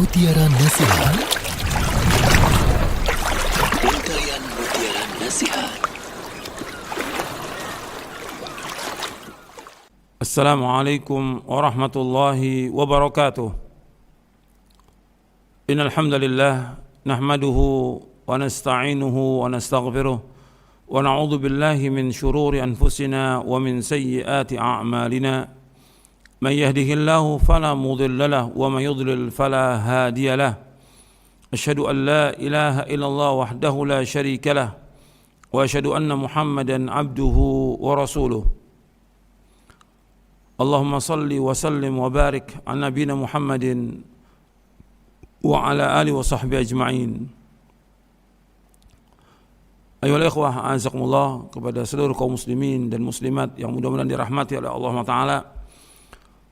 Mutiara Nasihat. Rangkaian Mutiara Nasihat. Assalamualaikum warahmatullahi wabarakatuh. Innal hamdalillah nahmaduhu wa nasta'inuhu wa nastaghfiruh wa na'udzu billahi min shururi anfusina wa min sayyiati a'malina. Man yahdihillahu fala mudilla lahu wa man yudlil fala hadiya lahu. Asyhadu an la ilaha illallah wahdahu la syarika lahu wa asyhadu anna Muhammadan abduhu wa rasuluh. Allahumma salli wa sallim wa barik ala nabiyina Muhammadin wa ala alihi wa sahbihi ajma'in. Ayolah ikhwah, a'azakumullah, kepada seluruh kaum muslimin dan muslimat yang mudah-mudahan dirahmati oleh Allah Ta'ala.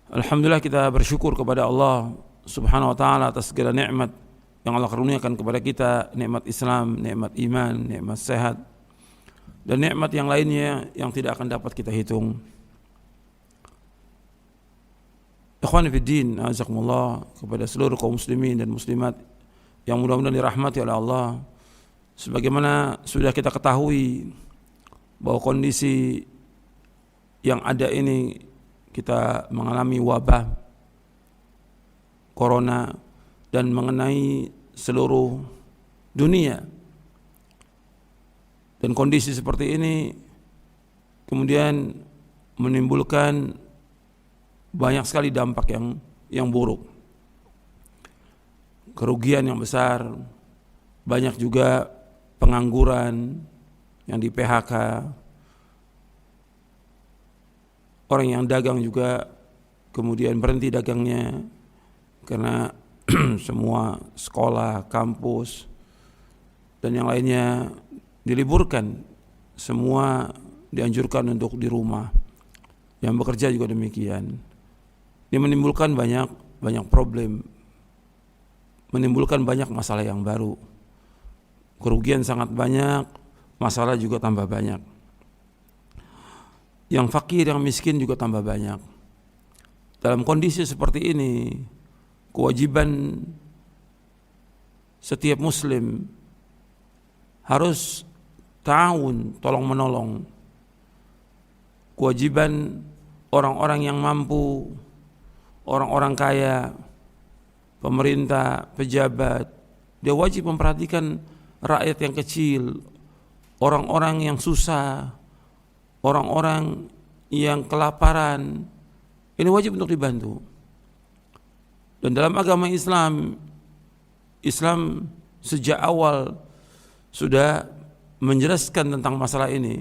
Alhamdulillah, kita bersyukur kepada Allah Subhanahu wa Ta'ala atas segala nikmat yang Allah karuniakan kepada kita, nikmat Islam, nikmat iman, nikmat sehat, dan nikmat yang lainnya yang tidak akan dapat kita hitung. Ikhwani fiddin, azakumullah, kepada seluruh kaum muslimin dan muslimat yang mudah-mudahan dirahmati oleh Allah. Sebagaimana sudah kita ketahui bahwa kondisi yang ada ini, kita mengalami wabah corona dan mengenai seluruh dunia. Dan kondisi seperti ini kemudian menimbulkan banyak sekali dampak yang buruk. Kerugian yang besar, banyak juga pengangguran yang di PHK. Orang yang dagang juga kemudian berhenti dagangnya karena semua sekolah, kampus, dan yang lainnya diliburkan. Semua dianjurkan untuk di rumah. Yang bekerja juga demikian. Ini menimbulkan banyak problem, menimbulkan banyak masalah yang baru. Kerugian sangat banyak, masalah juga tambah banyak. Yang fakir, yang miskin juga tambah banyak. Dalam kondisi seperti ini, kewajiban setiap muslim harus ta'awun, tolong menolong. Kewajiban orang-orang yang mampu, orang-orang kaya, pemerintah, pejabat, dia wajib memperhatikan rakyat yang kecil, orang-orang yang susah, orang-orang yang kelaparan. Ini wajib untuk dibantu. Dan dalam agama Islam, Islam sejak awal sudah menjelaskan tentang masalah ini,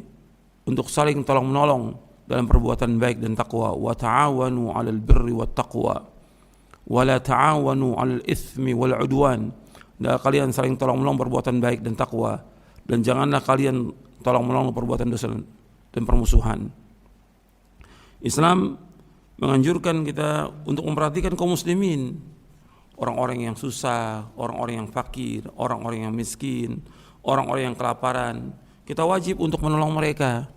untuk saling tolong menolong dalam perbuatan baik dan taqwa. Wa ta'awanu 'alal birri wat taqwa wa la ta'awanu 'alal itsmi wal 'udwan. Dan kalian saling tolong menolong perbuatan baik dan takwa, dan janganlah kalian tolong menolong perbuatan dosa dan permusuhan. Islam menganjurkan kita untuk memperhatikan kaum muslimin, orang-orang yang susah, orang-orang yang fakir, orang-orang yang miskin, orang-orang yang kelaparan. Kita wajib untuk menolong mereka,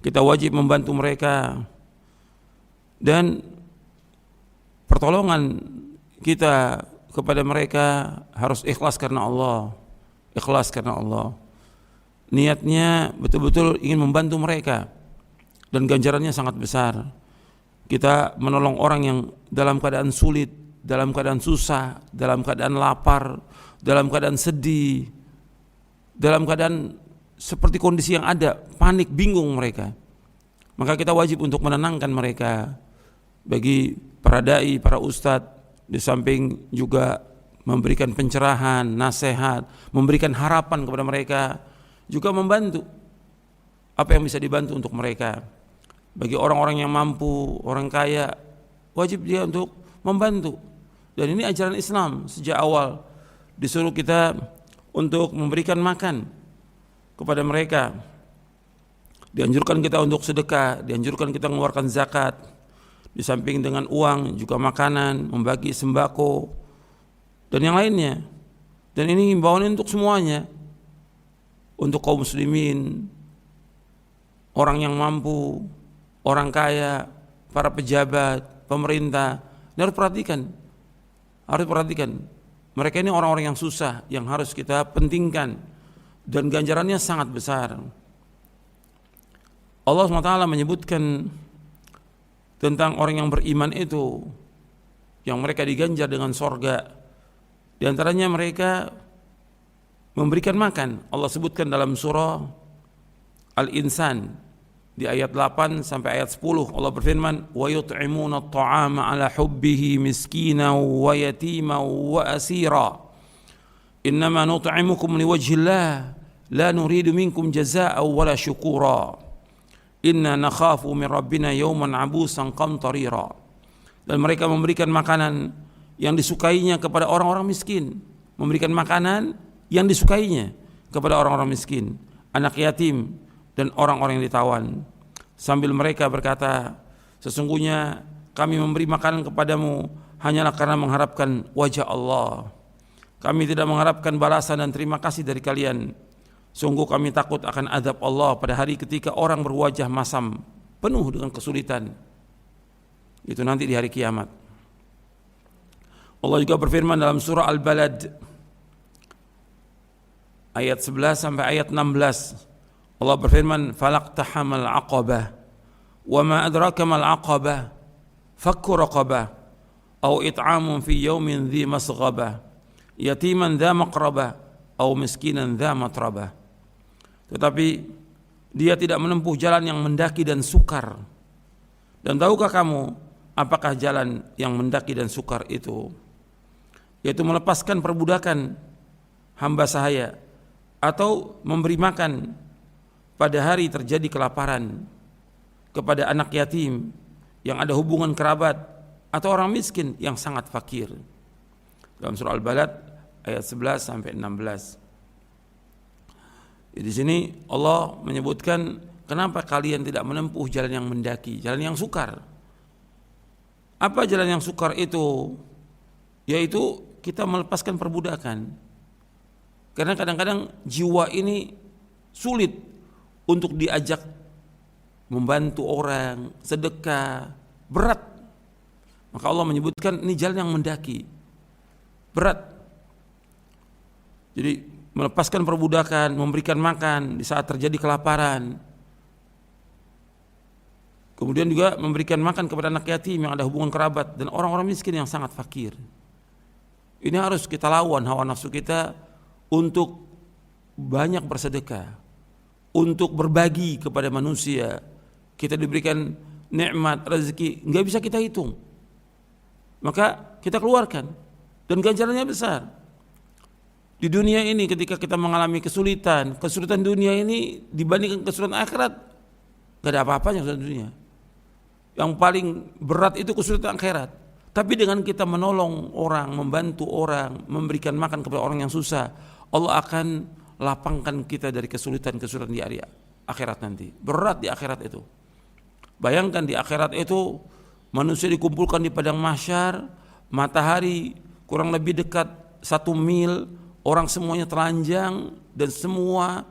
kita wajib membantu mereka, dan pertolongan kita kepada mereka harus ikhlas karena Allah. Ikhlas karena Allah. Niatnya betul-betul ingin membantu mereka, dan ganjarannya sangat besar. Kita menolong orang yang dalam keadaan sulit, dalam keadaan susah, dalam keadaan lapar, dalam keadaan sedih, dalam keadaan seperti kondisi yang ada, panik, bingung mereka. Maka kita wajib untuk menenangkan mereka. Bagi para dai, para ustadz, di samping juga memberikan pencerahan, nasihat, memberikan harapan kepada mereka, juga membantu apa yang bisa dibantu untuk mereka. Bagi orang-orang yang mampu, orang kaya, wajib dia untuk membantu. Dan ini ajaran Islam sejak awal, disuruh kita untuk memberikan makan kepada mereka. Dianjurkan kita untuk sedekah, dianjurkan kita mengeluarkan zakat. Di samping dengan uang juga makanan, membagi sembako, dan yang lainnya. Dan ini himbauan untuk semuanya, untuk kaum muslimin, orang yang mampu, orang kaya, para pejabat, pemerintah. Ini harus perhatikan, Mereka ini orang-orang yang susah, yang harus kita pentingkan, dan ganjarannya sangat besar. Allah SWT menyebutkan tentang orang yang beriman itu, yang mereka diganjar dengan sorga. Di antaranya mereka memberikan makan. Allah sebutkan dalam surah Al-Insan di ayat 8 sampai ayat 10. Allah berfirman, "Wa yut'imuna at-ta'ama 'ala hubbihi miskinan wa yatiman wa asira. Innama nut'imukum liwajhillah la nuridu minkum jazaa'an wala syukura. Inna nakhafu min rabbina yawman 'abusan qamtarira." Dan mereka memberikan makanan yang disukainya kepada orang-orang miskin, memberikan makanan yang disukainya kepada orang-orang miskin, anak yatim, dan orang-orang yang ditawan, sambil mereka berkata, sesungguhnya kami memberi makanan kepadamu hanyalah karena mengharapkan wajah Allah. Kami tidak mengharapkan balasan dan terima kasih dari kalian. Sungguh kami takut akan azab Allah pada hari ketika orang berwajah masam, penuh dengan kesulitan. Itu nanti di hari kiamat. Allah juga berfirman dalam surah Al-Balad ayat 11 sampai ayat 16. Allah berfirman, "Falaqtahamal 'aqabah wa ma adraka mal 'aqabah fakku raqabah aw it'amun fi yawmin dhi masghabah yatiman dha maqrabah aw miskinan dha matrabah." Tetapi dia tidak menempuh jalan yang mendaki dan sukar. Dan tahukah kamu apakah jalan yang mendaki dan sukar itu? Yaitu melepaskan perbudakan hamba sahaya atau memberi makan pada hari terjadi kelaparan kepada anak yatim yang ada hubungan kerabat atau orang miskin yang sangat fakir. Dalam surah Al-Balad ayat 11 sampai 16. Di sini Allah menyebutkan kenapa kalian tidak menempuh jalan yang mendaki, jalan yang sukar. Apa jalan yang sukar itu? Yaitu kita melepaskan perbudakan. Karena kadang-kadang jiwa ini sulit untuk diajak membantu orang, sedekah, berat. Maka Allah menyebutkan ini jalan yang mendaki, berat. Jadi melepaskan perbudakan, memberikan makan di saat terjadi kelaparan. Kemudian juga memberikan makan kepada anak yatim yang ada hubungan kerabat dan orang-orang miskin yang sangat fakir. Ini harus kita lawan hawa nafsu kita untuk banyak bersedekah, untuk berbagi kepada manusia. Kita diberikan nikmat, rezeki, nggak bisa kita hitung. Maka kita keluarkan dan ganjarannya besar. Di dunia ini ketika kita mengalami kesulitan dunia ini dibandingkan kesulitan akhirat, nggak ada apa-apanya kesulitan dunia. Yang paling berat itu kesulitan akhirat. Tapi dengan kita menolong orang, membantu orang, memberikan makan kepada orang yang susah, Allah akan lapangkan kita dari kesulitan-kesulitan di hari akhirat nanti. Berat di akhirat itu. Bayangkan di akhirat itu manusia dikumpulkan di padang mahsyar, matahari kurang lebih dekat 1 mil, orang semuanya telanjang dan semua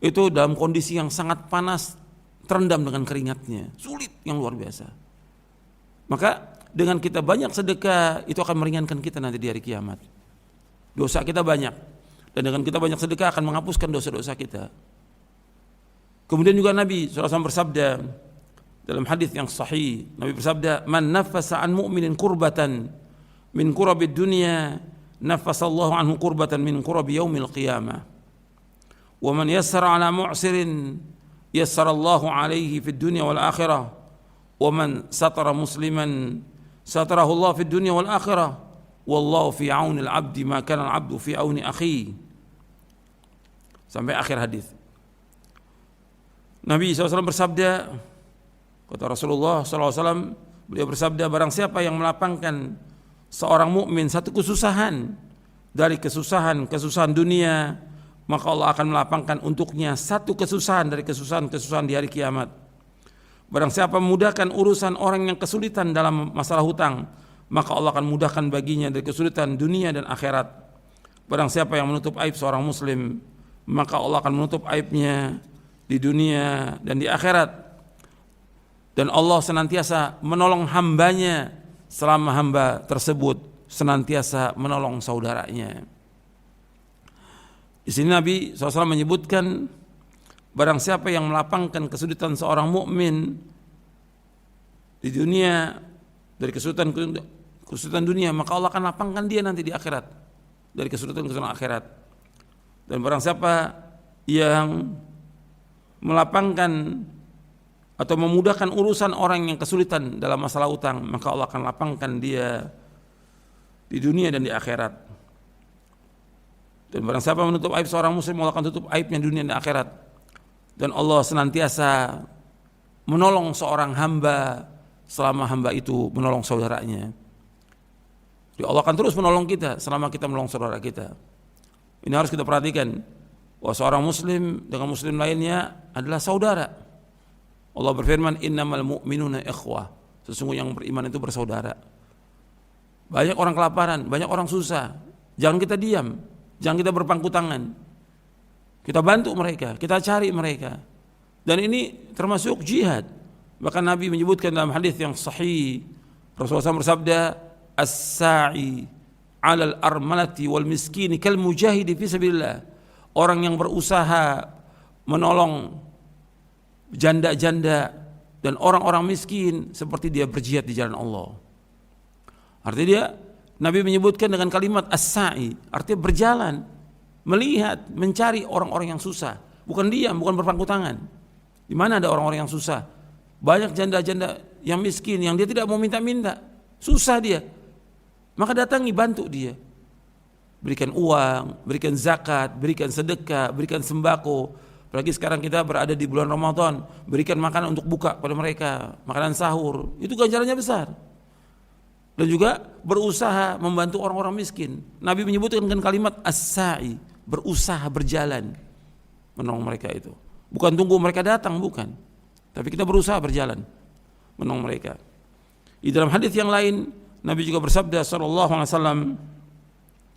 itu dalam kondisi yang sangat panas, terendam dengan keringatnya, sulit yang luar biasa. Maka dengan kita banyak sedekah itu akan meringankan kita nanti di hari kiamat. Dosa kita banyak. Dan dengan kita banyak sedekah akan menghapuskan dosa-dosa kita. Kemudian juga Nabi SAW bersabda dalam hadis yang sahih, Nabi bersabda, "Man naffasa an mu'minin kurbatan min kurabid dunya, naffasallahu anhu kurbatan min kurabi yaumil qiyamah. Wa man yassara ala mu'sirin, yassarallahu alaihi fid dunya wal akhirah. Wa man satara musliman, satarahu Allah fid dunya wal akhirah. Wallahu fi auni al-'abdi ma kana al-'abdu fi auni akhihi." Sampai akhir hadis. Nabi SAW bersabda, kata Rasulullah SAW, beliau bersabda, barang siapa yang melapangkan seorang mukmin satu kesusahan dari kesusahan dunia, maka Allah akan melapangkan untuknya satu kesusahan dari kesusahan di hari kiamat. Barang siapa memudahkan urusan orang yang kesulitan dalam masalah hutang, maka Allah akan mudahkan baginya dari kesulitan dunia dan akhirat. Barang siapa yang menutup aib seorang muslim, maka Allah akan menutup aibnya di dunia dan di akhirat. Dan Allah senantiasa menolong hambanya selama hamba tersebut senantiasa menolong saudaranya. Di sini Nabi SAW menyebutkan, barang siapa yang melapangkan kesulitan seorang mukmin di dunia dari kesulitan dunia, maka Allah akan lapangkan dia nanti di akhirat dari kesulitan akhirat. Dan barang siapa yang melapangkan atau memudahkan urusan orang yang kesulitan dalam masalah utang, maka Allah akan lapangkan dia di dunia dan di akhirat. Dan barang siapa menutup aib seorang muslim, Allah akan tutup aibnya di dunia dan akhirat. Dan Allah senantiasa menolong seorang hamba selama hamba itu menolong saudaranya. Jadi Allah akan terus menolong kita selama kita menolong saudara kita. Ini harus kita perhatikan, bahwa seorang muslim dengan muslim lainnya adalah saudara. Allah berfirman, innamal mu'minuna ikhwah. Sesungguhnya yang beriman itu bersaudara. Banyak orang kelaparan, banyak orang susah. Jangan kita diam, jangan kita berpangku tangan. Kita bantu mereka, kita cari mereka. Dan ini termasuk jihad. Bahkan Nabi menyebutkan dalam hadis yang sahih, Rasulullah SAW bersabda, as-sa'i 'alal armalati wal miskini kal mujahidi fi sabilillah. Orang yang berusaha menolong janda-janda dan orang-orang miskin seperti dia berjihad di jalan Allah. Artinya dia, Nabi menyebutkan dengan kalimat as-sa'i, artinya berjalan, melihat, mencari orang-orang yang susah, bukan diam, bukan berpangku tangan. Di mana ada orang-orang yang susah? Banyak janda-janda yang miskin yang dia tidak mau minta-minta, susah dia. Maka datangi, bantu dia. Berikan uang, berikan zakat, berikan sedekah, berikan sembako. Apalagi sekarang kita berada di bulan Ramadan, berikan makanan untuk buka pada mereka, makanan sahur. Itu ganjarannya besar. Dan juga berusaha membantu orang-orang miskin. Nabi menyebutkan dengan kalimat as-sa'i, berusaha, berjalan menolong mereka itu. Bukan tunggu mereka datang, bukan. Tapi kita berusaha berjalan menolong mereka. Di dalam hadis yang lain, Nabi juga bersabda sallallahu alaihi wasallam,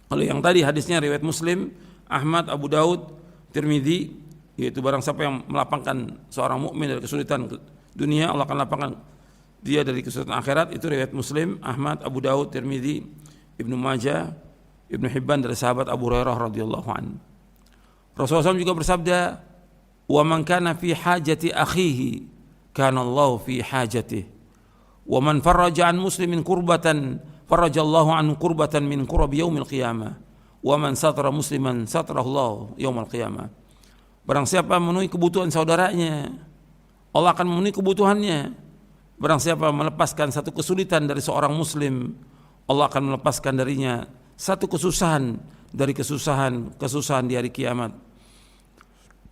kalau yang tadi hadisnya riwayat Muslim, Ahmad, Abu Daud, Tirmidzi, yaitu barang siapa yang melapangkan seorang mukmin dari kesulitan dunia, Allah akan lapangkan dia dari kesulitan akhirat. Itu riwayat Muslim, Ahmad, Abu Daud, Tirmidzi, Ibnu Majah, Ibnu Hibban dari sahabat Abu Hurairah radhiyallahu an. Rasulullah SAW juga bersabda, "Wa man kana fi hajati akhihi, kana Allah fi hajatihi. Wa man farraja an muslimin kurbatan, farajallahu an kurbatan min kurabi yaumil qiyamah. Wa man satara musliman satarallahu yaumil qiyamah." Barang siapa memenuhi kebutuhan saudaranya, Allah akan memenuhi kebutuhannya. Barang siapa melepaskan satu kesulitan dari seorang muslim, Allah akan melepaskan darinya satu kesusahan dari kesusahan di hari kiamat.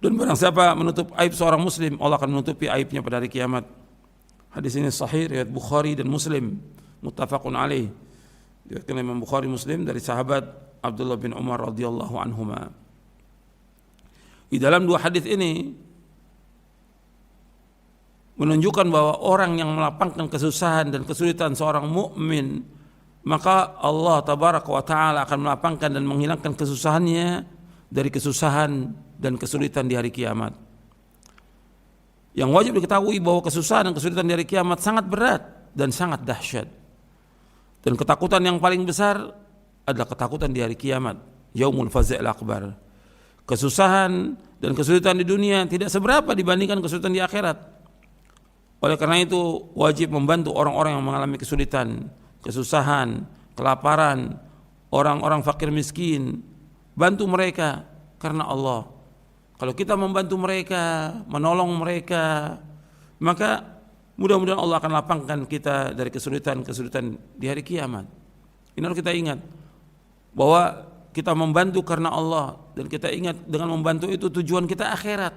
Dan barang siapa menutup aib seorang muslim, Allah akan menutupi aibnya pada hari kiamat. Hadis ini sahih riwayat Bukhari dan Muslim, muttafaqun alaih. Diriwayatkan Imam Bukhari Muslim dari sahabat Abdullah bin Umar radhiyallahu anhuma. Di dalam dua hadis ini menunjukkan bahwa orang yang melapangkan kesusahan dan kesulitan seorang mukmin, maka Allah tabaraka wa taala akan melapangkan dan menghilangkan kesusahannya dari kesusahan dan kesulitan di hari kiamat. Yang wajib diketahui bahwa kesusahan dan kesulitan di hari kiamat sangat berat dan sangat dahsyat. Dan ketakutan yang paling besar adalah ketakutan di hari kiamat, yaumul faza'il akbar. Kesusahan dan kesulitan di dunia tidak seberapa dibandingkan kesulitan di akhirat. Oleh karena itu wajib membantu orang-orang yang mengalami kesulitan, kesusahan, kelaparan, orang-orang fakir miskin. Bantu mereka karena Allah. Kalau kita membantu mereka, menolong mereka, maka mudah-mudahan Allah akan lapangkan kita dari kesulitan-kesulitan di hari kiamat. Ini harus kita ingat, bahwa kita membantu karena Allah, dan kita ingat dengan membantu itu tujuan kita akhirat,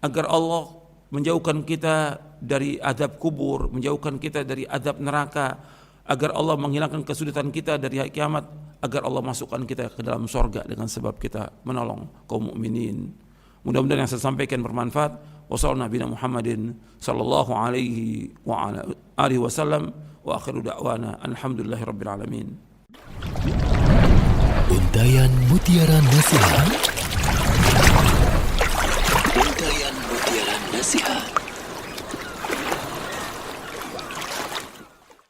agar Allah menjauhkan kita dari azab kubur, menjauhkan kita dari azab neraka, agar Allah menghilangkan kesulitan kita dari hari kiamat, agar Allah masukkan kita ke dalam surga dengan sebab kita menolong kaum mukminin. Mudah-mudahan yang saya sampaikan bermanfaat. Wassallallahu Nabi Muhammadin sallallahu alaihi wa ala alihi wasallam, wa akhiru da'wana alhamdulillahirabbil alamin. Untayan Mutiara Nasihat. Untayan Mutiara Nasihat.